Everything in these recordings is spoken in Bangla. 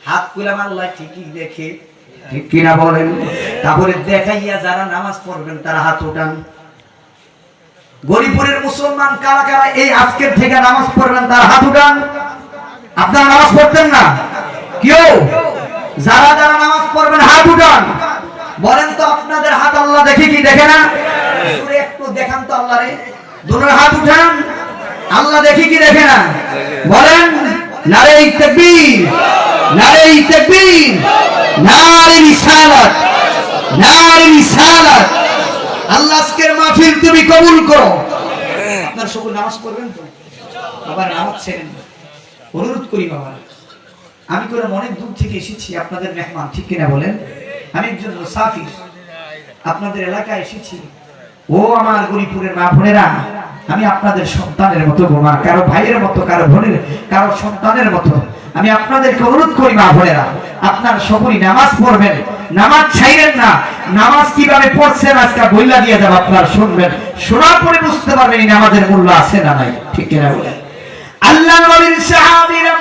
হাত কুলাম আল্লাহ ঠিকই দেখে, ঠিক কিনা বলেন? তারপরে দেখাইয়া যারা নামাজ পড়বেন তারা হাত উঠান। গরিপুরের মুসলমান কারা কারা এই আজকের থেকে নামাজ পড়বেন তারা হাত উঠান। আপনারা নামাজ পড়তেন না কেউ? যারা যারা নামাজ পড়বেন হাত উঠান। বলেন তো আপনাদের হাত আল্লাহ দেখে কি দেখে না? একটু দেখান তো আল্লাহ রে, দুটোর হাত উঠান। আল্লাহ দেখে কি দেখে না? বলেন নারে তাকবীর, নারে তাকবীর, নারে রিসালাত, নারে রিসালাত। আল্লাহ আজকের মাহফিল তুমি কবুল করো। আপনারা সকল নামাজ পড়বেন তো? আবার নামাজ ছেড়েন না, অনুরোধ করি বাবা। আমি করে অনেক দূর থেকে এসেছি, আপনাদের মেহমান, ঠিক কিনা বলেন? আমি একজন মুসাফির, আপনাদের এলাকায় এসেছি। ও আমার গরিপুরের মা বোনেরা, আমি আপনাদের সন্তানের মতো, বোমা কারো ভাইয়ের মতো, কারো বোনের, কারো সন্তানের মতো আমি আপনাদেরকে অনুরোধ করি মা বোনেরা, আপনার সকলেই নামাজ পড়বেন, নামাজ ছাইরেন না। নামাজ কিভাবে পড়ছেন আজকে বইলা দিয়ে যাব, আপনারা শুনবেন, শোনার পরে বুঝতে পারবেন এই নামাজের মূল্য আছে না নাই, ঠিক কিনা বলেন? আল্লাহ নবীর সাহাবীরা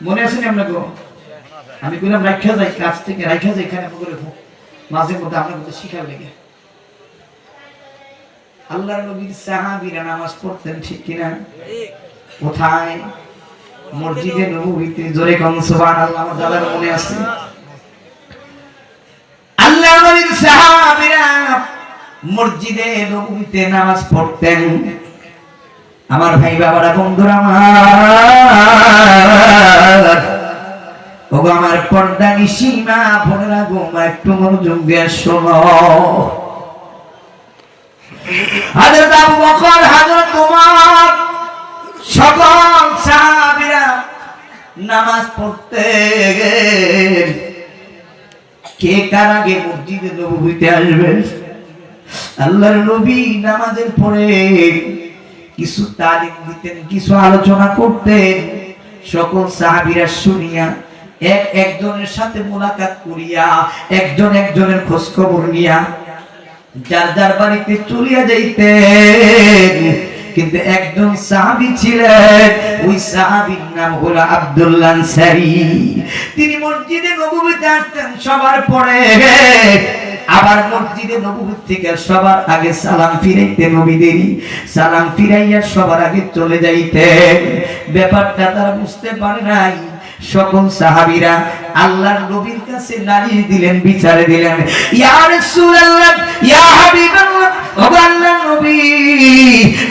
মনে আছে না আপনাকে? আমি বললাম রাখা যাই, কাছ থেকে রাখা যাই, এখানে করে মাঝে মধ্যে আপনার মধ্যে শিখার লেগে। আল্লাহ নবীর সাহাবীরা নামাজ পড়তেন, ঠিক কিনা? কোথায়? মসজিদে নববীতে। জোরে কোন সুবহানাল্লাহ। আমার দাদার মনে আছে, আল্লাহ নবীর সাহাবীরা মসজিদে নববীতে নামাজ পড়তেন। আমার ভাই বাবারা, বন্ধুরা আমার, ওগো আমার পর্দা নিশিমা বোনেরা গো, একটু মনোযোগ দিয়ে শোনো। হযরত আবু বকর, হযরত ওমর, সকল সাহাবীরা নামাজ পড়তে কে কার আগে মসজিদে নববীতে আসবেন? আল্লাহর নবী নামাজের পরে কিছু তালিম দিতেন, কিছু আলোচনা করতেন। সকল সাহাবীরা শুনিয়া একজনের সাথে মোলাকাত করিয়া, একজন একজনের খোঁজ খবর নিয়া যার যার বাড়িতে চলিয়া যাইতেন। কিন্তু একজন সাহাবী ছিলেন, ওই সাহাবীর নাম হলো আব্দুল্লাহ আনসারী। তিনি মসজিদে নববীতে আসতেন সবার পরে, আবার মসজিদে নববী থেকে সবার আগে সালাম ফিরাইতে, নবীদেরই সালাম ফিরাইয়া সবার আগে চলে যাইতেন। ব্যাপারটা তারা বুঝতে পারে নাই। সকল সাহাবীরা আল্লাহর নবীর কাছে নালিশ দিলেন, বিচারে দিলেন, ইয়া রাসূলুল্লাহ, ইয়া হাবিবাল্লাহ, ও আল্লাহর নবী,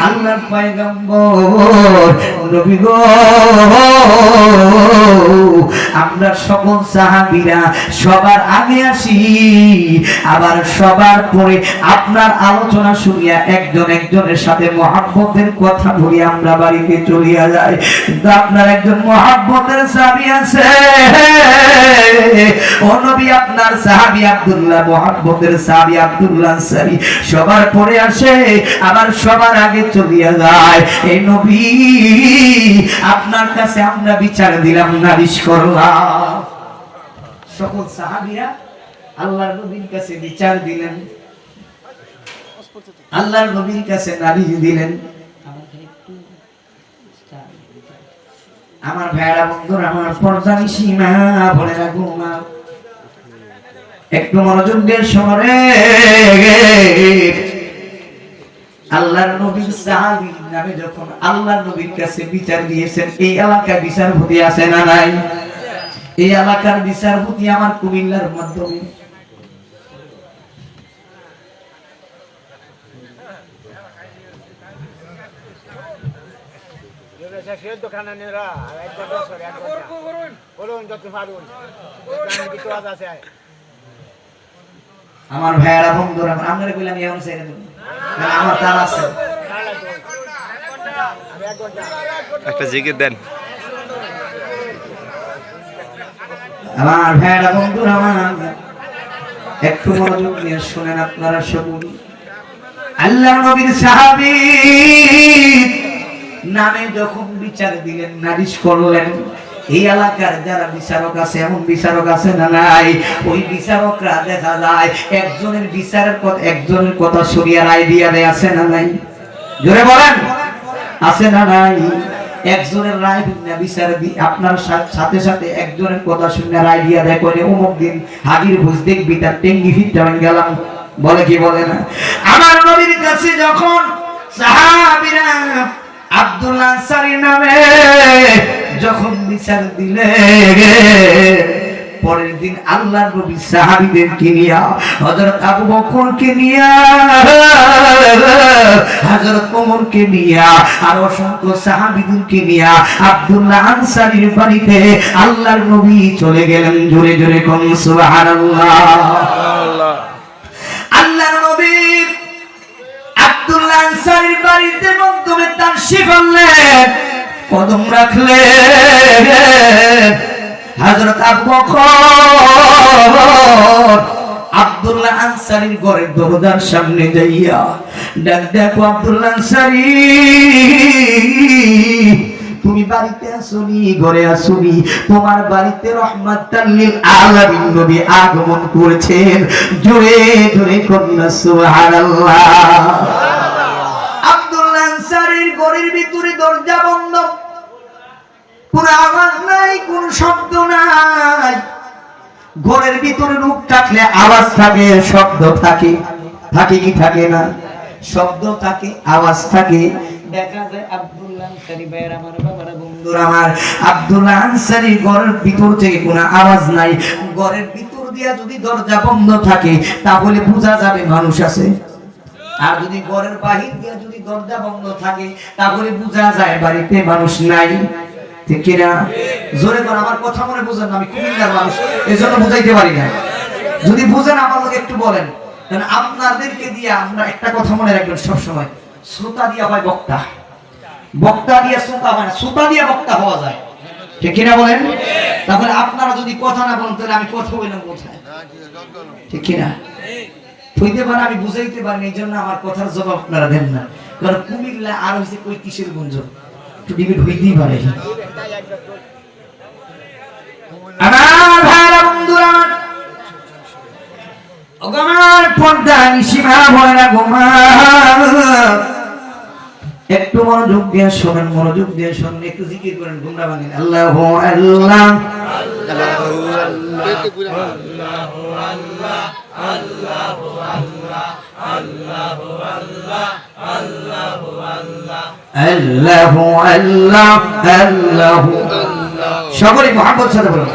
আল্লাহর পয়গম্বর নবী গো, আমরা সকল সাহাবীরা সবার আগে আসি, আবার সবার পরে আপনার আলোচনা শুনিয়া একজন একজনের সাথে মহব্বতের কথা বলি আমরা বাড়িতে চলিয়া যাই। কিন্তু আপনার একজন মহব্বতের সাহাবী আছে, ও নবী, আপনার সাহাবী আব্দুল্লাহ, মহব্বতের সাহাবী আব্দুল্লাহ আনসারী সবার পরে আসে, আবার সবার আগে চলিয়া যায়। এই নবী, আপনার কাছে আমরা বিচার দিলাম, নালিশ করলাম। সকল সাহাবীরা আল্লাহর নবীর কাছে বিচার দিলেন, আল্লাহর নবীর কাছে নালিশ দিলেন। আমার ভাইরা, বন্ধুরা আমার, পর্দা নিশিমা বোনেরা গো, একটু মনোযোগ দিয়ে শোনে। আল্লাহর নবীর সাহাবীর নামে যখন আল্লাহর নবীর কাছে বিচার দিয়েছেন, এই এলাকায় বিচারপতি আছে না নাই? এই এলাকার বিচারপতি আমার কুমিল্লার মাধ্যমে। আমার ভাইয়েরা, বন্ধুরা, আমরা কইলাম এমন ছেড়ে দেব, আমার তার আছে, একটা জিকির দেন। আমার ভাইয়েরা, বন্ধুরা, একটু মনোযোগ দিয়ে শুনেন আপনারা সবই। আল্লাহর নবীর সাহাবী নামে যখন বিচার দিলেন, নালিশ করলেন, এই এলাকার যারা বিচারক আছে, এমন বিচারক আছে না নাই? ওই বিচারকরা দেখা যায় একজনের বিচারের কথা একজনের কথা সরিয়ে রায় দিয়া দেয়, আছে না নাই? জোরে বলেন, আছে না নাই? একজনের রায় না বিচার আপনার সাথে সাথে একজনের কথা শুনে রায় দিয়া দেয় কইলে অমুক দিন হাজির ভুজ দেখবি তার টেঙ্গি ফিটটা গেলাম বলে কি বলে না। আমার নবীর কাছে যখন সাহাবীরা আব্দুল্লাহ আনসারী নামে যখন বিচার দিলে পরের দিন আল্লাহর নবী সাহাবীদেরকে নিয়া হযরত আবু বকরকে নিয়া হযরত ওমরকে নিয়া আর অসংখ্য সাহাবীদেরকে নিয়া আব্দুল্লাহ আনসারীর বাড়িতে আল্লাহর নবী চলে গেলেন। জোরে জোরে কোন সুবহানাল্লাহ। আল্লাহর নবী আব্দুল্লাহ আনসারীর বাড়িতে মাধ্যমে তাশরীফ আনলেন, কদম রাখলেন। হযরত আবু বকর আব্দুল্লাহ আনসারীর ঘরের দরজার সামনে যাইয়া ডাক দেখো আব্দুল্লাহ আনসারী, তুমি বাড়িতে আসুনি, ঘরে আসুনি, তোমার বাড়িতে রহমাতাল লিল আলামিন নবী আগমন করেছেন। জোরে জোরে কন্যা সুবহানাল্লাহ। আব্দুল্লাহ আনসারীর ঘরের ভিতরে দরজা বন্ধ, কোন আওয়াজ নাই, কোন শব্দ নাই। ঘরের ভিতরে রূপ থাকলে আওয়াজ থাকে, শব্দ থাকে, থাকে কি থাকে না? শব্দ থাকে, আওয়াজ থাকে। দেখা যায় আব্দুল্লাহ আনসারী ভাইয়ের আমার বাবারা বন্ধুরা আমার, আব্দুল্লাহ আনসারী ঘরের ভিতর থেকে কোনো আওয়াজ নাই। ঘরের ভিতর দিয়া যদি দরজা বন্ধ থাকে তাহলে বোঝা যাবে মানুষ আছে, আর যদি ঘরের বাহির দিয়া যদি দরজা বন্ধ থাকে তাহলে বোঝা যায় বাড়িতে মানুষ নাই। ঠিক কিনা? জোরে করে আমার কথা মনে বুঝেন না, আমি কুমিল্লার মানুষ এজন্য বুঝাইতে পারি না। যদি বুঝেন আমাকে একটু বলেন, কারণ আপনাদেরকে দিয়ে আমরা একটা কথা মনে রাখবেন সবসময়, শ্রোতা দিয়া হয় বক্তা, বক্তা দিয়া শ্রোতা হয় না, শ্রোতা দিয়া বক্তা হওয়া যায়। ঠিক কিনা বলেন? তাহলে আপনারা যদি কথা না বলেন তাহলে আমি কথা বললাম কোথায়? ঠিক কিনা? হইতে পারে আমি বুঝাইতে পারি, এই জন্য আমার কথার জবাব আপনারা দেন না। কারণ কুমিল্লা আর হয়েছে কই কিসের গুঞ্জন, একটু ডিবেট হইতেই পারে। আমার ভাইরা বন্ধুরা, আমার পর্দা নিশিমা ভরা গোমা, একটু মনোযোগ দিয়ে শোনেন, মনোযোগ দিয়ে শোনেন, একটু জিকির করেন, গুমরা ভাঙেন। আল্লাহু আল্লাহ আল্লাহু আল্লাহ আল্লাহু আল্লাহ আল্লাহু আল্লাহ আল্লাহু আল্লাহ আল্লাহু আল্লাহ আল্লাহু আল্লাহ আল্লাহু আল্লাহ। সকলে মুহাম্মদের সাথে বলুন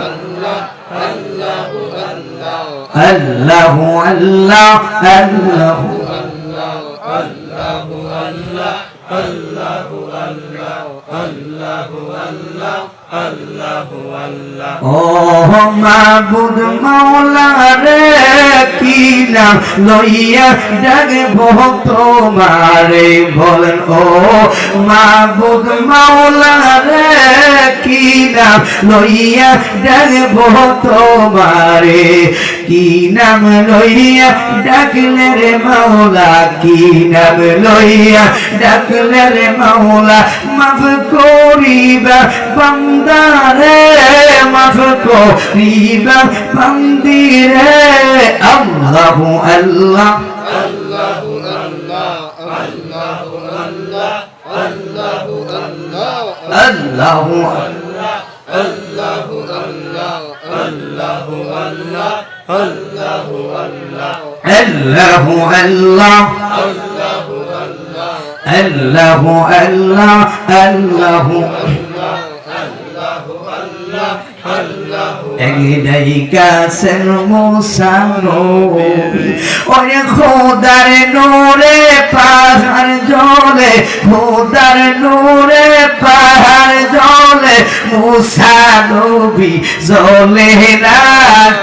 আল্লাহু আল্লাহ আল্লাহু আল্লাহ আল্লাহু আল্লাহ আল্লাহু আল্লাহ আল্লাহু আল্লাহ আল্লাহু আল্লাহ আল্লাহু আল্লাহ। ও মাবুদ মাওলা রে, কি নাম লইয়া ডাকবো তোমারে, বলেন ও মাবুদ মাওলা রে, কি নাম লইয়া ডাকবো তোমারে, কি নাম লইয়া ডাকলে রে মাওলা, কি নাম লইয়া ডাকলে রে মাওলা, মাফ করিবা বান্দারে, মাফ করিবা বান্দিরে। আল্লাহু আল্লাহ আল্লাহু আল্লাহ আল্লাহু আল্লাহ আল্লাহু আল্লাহ আল্লাহু আল্লাহ আল্লাহু আল্লাহ আল্লাহু আল্লাহ আল্লাহু আল্লাহ আল্লাহু আল্লাহ আল্লাহু আল্লাহ আল্লাহু আল্লাহ আল্লাহু একদাই কাছের মুসা নবী, ওরে খোদার নূরে পাহাড় জ্বলে, খোদার নূরে পাহাড় জ্বলে, মুসা নবী জ্বলে না,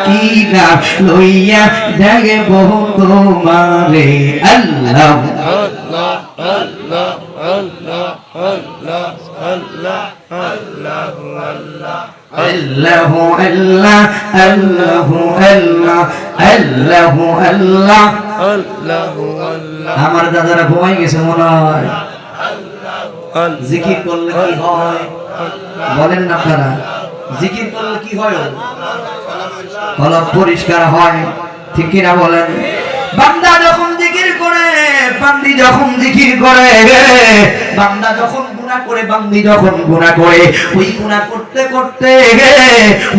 কি না লইয়া ডাকবো তোমারে। আল্লাহ আল্লাহ আল্লাহ আল্লাহ আল্লাহ আল্লাহ আল্লাহু আল্লাহ আল্লাহু আল্লাহ আল্লাহু আল্লাহ আল্লাহু আল্লাহ আল্লাহু আল্লাহ। আমার দাদারা ঘুমাই গেছে মনে হয়। জিকির করলে কি হয় বলেন না আপনারা? জিকির করলে কি হয়? কলব পরিষ্কার হয়। ঠিক কিনা বলেন? বান্দা যখন জিকির করে, বান্দি যখন জিকির করে, বান্দা যখন গুনাহ করে, বান্দি যখন গুনাহ করে, ওই গুনাহ করতে করতে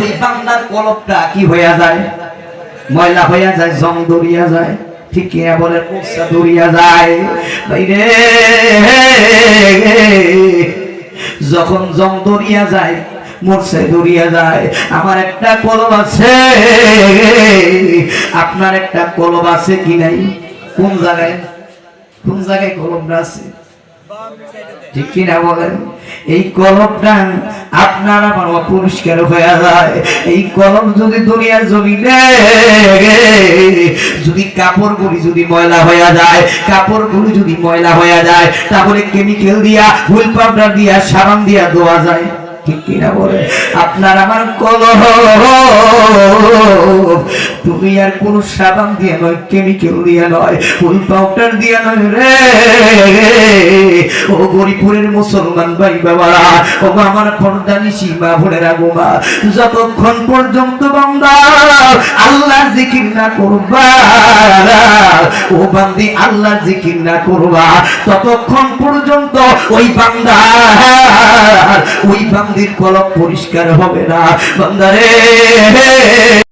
ওই বান্দার কলবটা কি হয়ে যায়? ময়লা হয়ে যায়, জং দরিয়া যায়। ঠিক কি না বলে? পোষা দরিয়া যায়। বাইরে যখন জং দরিয়া যায়, মোরসে দরিয়া যায়। আমার একটা কলব আছে, আপনার একটা কলব আছে কি নাই? কোন জায়গায়? কোন জায়গায় কলবটা আছে? ঠিক কিনা বলেন? এই কলবটা আপনার আমার অপরিষ্কার হয়ে যায়। এই কলব যদি দুনিয়ার জমিনে যদি কাপড়গুলি যদি ময়লা হয়ে যায়, কাপড়গুলি যদি ময়লা হয়ে যায়, তাহলে কেমিক্যাল দিয়া, হুইল পাউডার দিয়া, সাবান দিয়া ধোয়া যায়। ঠিক কিনা বলে? আপনার আমার কলব দুনিয়ার কোন সাবান দিয়ে নয়, কেমিক্যাল দিয়ে নয়, হুইল পাউডার দিয়ে নয় রে। ও গরিপুরের মুসলমান ভাই বাবারা, ও আমার পর্দানিশী মা বোনেরা গো মা, যতক্ষণ পর্যন্ত বান্দা আল্লাহর জিকির না করবা, ও বান্দি আল্লাহর জিকির না করবা, ততক্ষণ পর্যন্ত ওই বান্দা ওই বান্দির কলব পরিষ্কার হবে না। বান্দারে